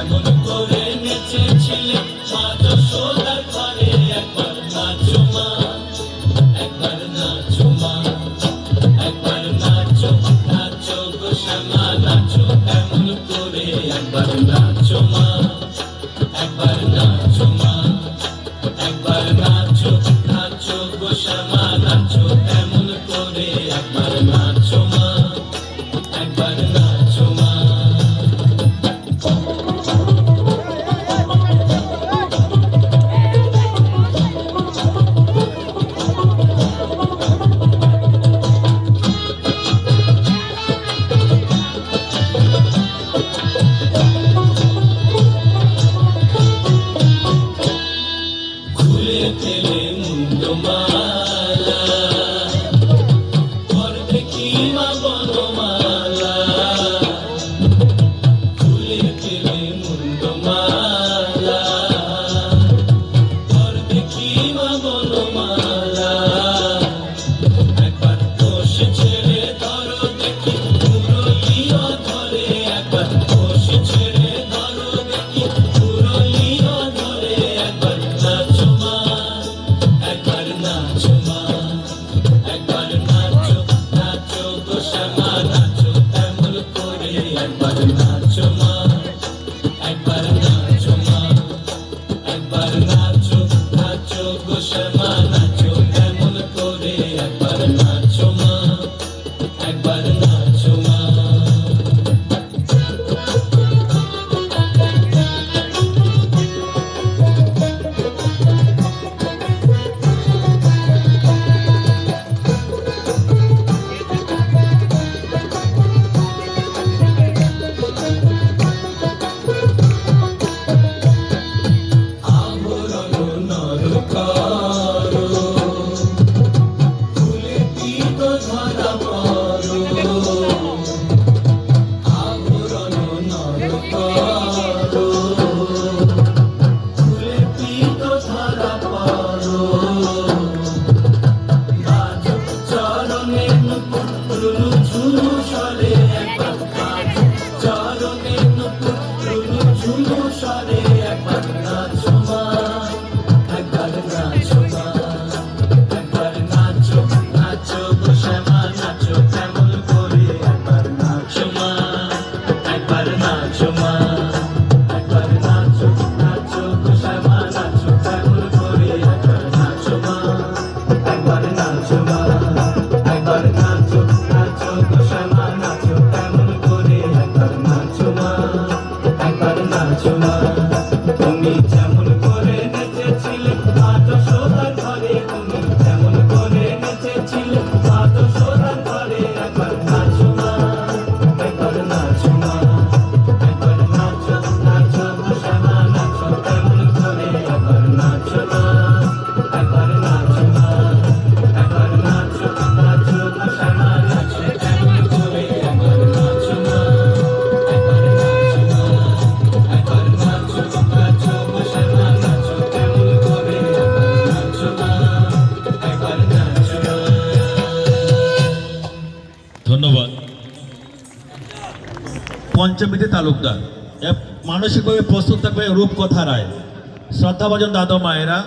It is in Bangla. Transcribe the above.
কেমন করে নেচেছিলে মা যশোদার ঘরে একবার নাচো মা একবার নাচো মা একবার নাচো নাচো গো শ্যামা নাচো কেমন করে একবার নাচো মা একবার নাচো মা একবার নাচো নাচো গো শ্যামা নাচো কেমন করে একবার নাচো মা একবার নাচো মা খুলে ফেলে মুন্ডমালা ঘর দেখি মা বনমালা খুলে ফেলে মুন্ডমালা ঘর দেখি মা বনমালা একবার দোষ ছেড়ে ধরো দেখি মুরলিও ধরে একবার দোষ ছেড়ে ধরো দেখি মুরলিও ধরে একবার নাচো মা একবার নাচো মা একবার নাচো নাচো গো শ্যামা নাচো কেমন করে একবার নাচো মা একবার নাচো মা একবার নাচো নাচো গো শ্যামা নাচো কেমন করে একবার নাচো মা একবার নাচো মা আভরণ নর করো ফুলে পিত ধরা পড়ো আভরণ নর করো ফুলে পিত ধরা পড়ো বাজক চরণে নুপুর রুনু ঝুনু স্বরে একবার বাজক চরণে নুপুর রুনু ঝুনু স্বরে একবার নাচো মা একবার নাচো মা একবার নাচো নাচো গো শ্যামা নাচো কেমন করে একবার নাচো মা একবার নাচো মা একবার নাচো নাচো গো শ্যামা নাচো কেমন করে একবার নাচো মা একবার নাচো মা একবার নাচো নাচো গো শ্যামা নাচো কেমন করে একবার নাচো মা একবার নাচো মা তুমি যেমন করে নেচেছিলে মা যশোদার ঘরে তুমি যেমন করে নেচেছিলে মা যশোদার ঘরে একবার নাচো মা একবার নাচো মা একবার নাচো নাচো গো শ্যামা নাচো কেমন করে একবার নাচো মা একবার নাচো মা একবার নাচো নাচো গো শ্যামা নাচো কেমন করে একবার নাচো মা একবার নাচো মা একবার নাচো নাচো গো শ্যামা নাচো কেমন করে একবার নাচো মা একবার নাচো মা। ধন্যবাদ। পঞ্চমীতে তালুকদার মানসিকভাবে প্রস্তুত থাকবে রূপকথা রায়। শ্রদ্ধাভাজন দাদা মায়েরা